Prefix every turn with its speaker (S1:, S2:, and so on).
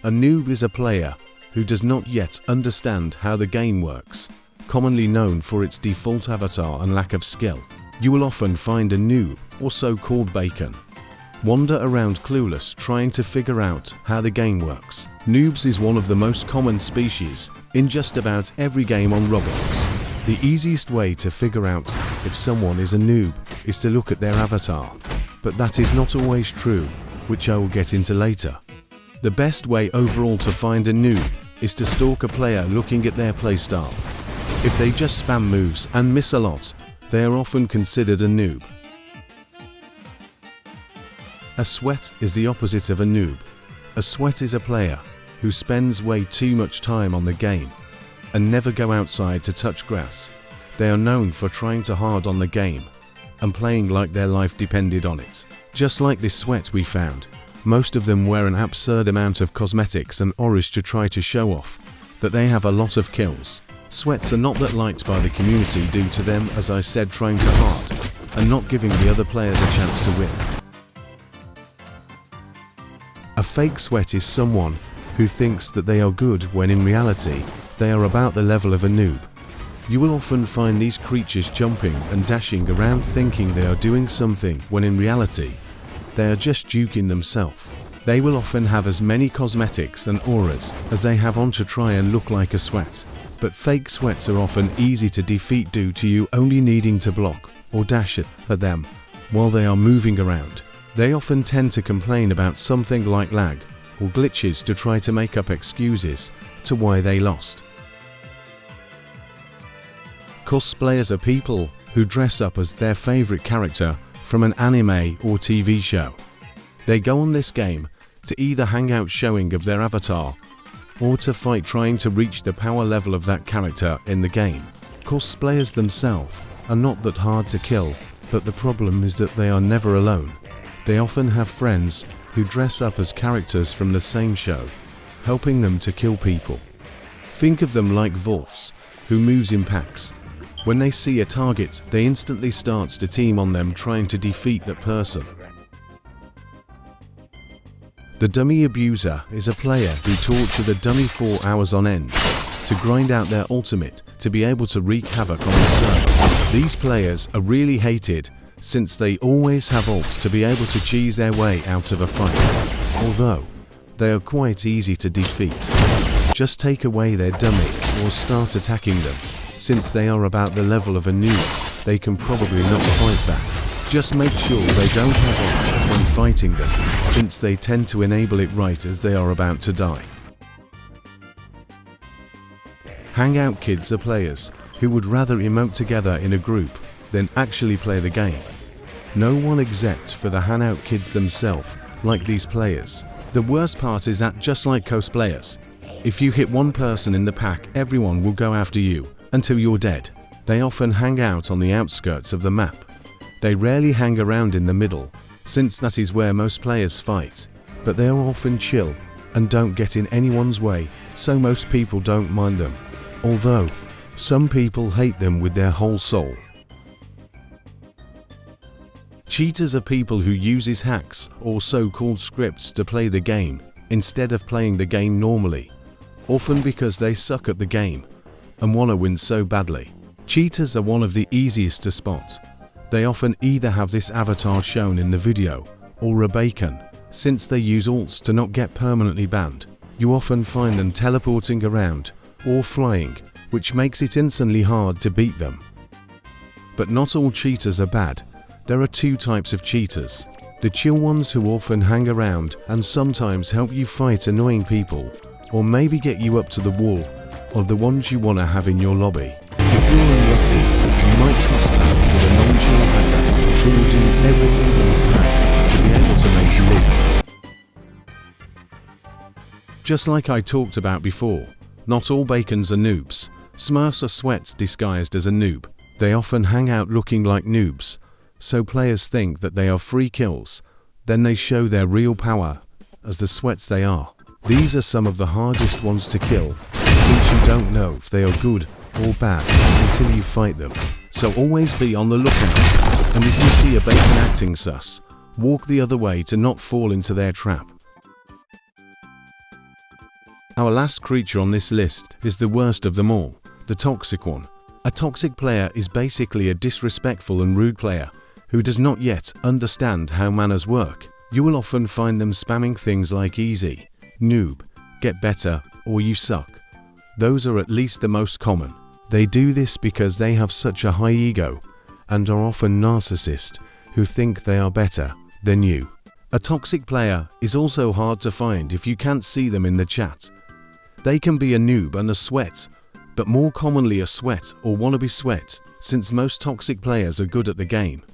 S1: A noob is a player who does not yet understand how the game works, commonly known for its default avatar and lack of skill. You will often find a noob, or so-called bacon, wander around clueless trying to figure out how the game works. Noobs is one of the most common species in just about every game on Roblox. The easiest way to figure out if someone is a noob is to look at their avatar, but that is not always true, which I will get into later. The best way overall to find a noob is to stalk a player looking at their playstyle. If they just spam moves and miss a lot, they are often considered a noob. A sweat is the opposite of a noob. A sweat is a player who spends way too much time on the game and never go outside to touch grass. They are known for trying too hard on the game and playing like their life depended on it. Just like this sweat we found, most of them wear an absurd amount of cosmetics and orange to try to show off that they have a lot of kills. Sweats are not that liked by the community due to them, as I said, trying too hard and not giving the other players a chance to win. A fake sweat is someone who thinks that they are good when in reality they are about the level of a noob. You will often find these creatures jumping and dashing around thinking they are doing something when in reality they are just juking themselves. They will often have as many cosmetics and auras as they have on to try and look like a sweat. But fake sweats are often easy to defeat due to you only needing to block or dash at them while they are moving around. They often tend to complain about something like lag or glitches to try to make up excuses to why they lost. Cosplayers are people who dress up as their favorite character from an anime or TV show. They go on this game to either hang out showing of their avatar or to fight trying to reach the power level of that character in the game. Cosplayers themselves are not that hard to kill, but the problem is that they are never alone. They often have friends who dress up as characters from the same show, helping them to kill people. Think of them like wolves who moves in packs. When they see a target, they instantly start to team on them trying to defeat that person. The dummy abuser is a player who torture the dummy 4 hours on end to grind out their ultimate to be able to wreak havoc on the server. These players are really hated since they always have ults to be able to cheese their way out of a fight, although they are quite easy to defeat. Just take away their dummy or start attacking them. Since they are about the level of a noob, they can probably not fight back. Just make sure they don't have ult when fighting them, since they tend to enable it right as they are about to die. Hangout kids are players who would rather emote together in a group than actually play the game. No one except for the Hangout kids themselves like these players. The worst part is that just like Cosplayers, if you hit one person in the pack, everyone will go after you until you're dead. They often hang out on the outskirts of the map. They rarely hang around in the middle, since that is where most players fight, but they are often chill and don't get in anyone's way, so most people don't mind them, although some people hate them with their whole soul. Cheaters are people who uses hacks or so-called scripts to play the game instead of playing the game normally, often because they suck at the game and want to win so badly. Cheaters are one of the easiest to spot. They often either have this avatar shown in the video or a bacon, since they use ults to not get permanently banned. You often find them teleporting around or flying, which makes it instantly hard to beat them. But not all cheaters are bad. There are two types of cheaters. The chill ones who often hang around and sometimes help you fight annoying people, or maybe get you up to the wall, or the ones you want to have in your lobby. If you're unlucky, you might cross paths with a non-chill hacker who will do everything in his power to be able to make you leave. Just like I talked about before, not all bacons are noobs. Smurfs are sweats disguised as a noob. They often hang out looking like noobs, so players think that they are free kills. Then they show their real power as the sweats they are. These are some of the hardest ones to kill, since you don't know if they are good or bad until you fight them. So always be on the lookout, and if you see a bacon acting sus, walk the other way to not fall into their trap. Our last creature on this list is the worst of them all, the toxic one. A toxic player is basically a disrespectful and rude player who does not yet understand how manners work. You will often find them spamming things like easy, noob, get better, or you suck. Those are at least the most common. They do this because they have such a high ego and are often narcissists who think they are better than you. A toxic player is also hard to find if you can't see them in the chat. They can be a noob and a sweat, but more commonly a sweat or wannabe sweat, since most toxic players are good at the game.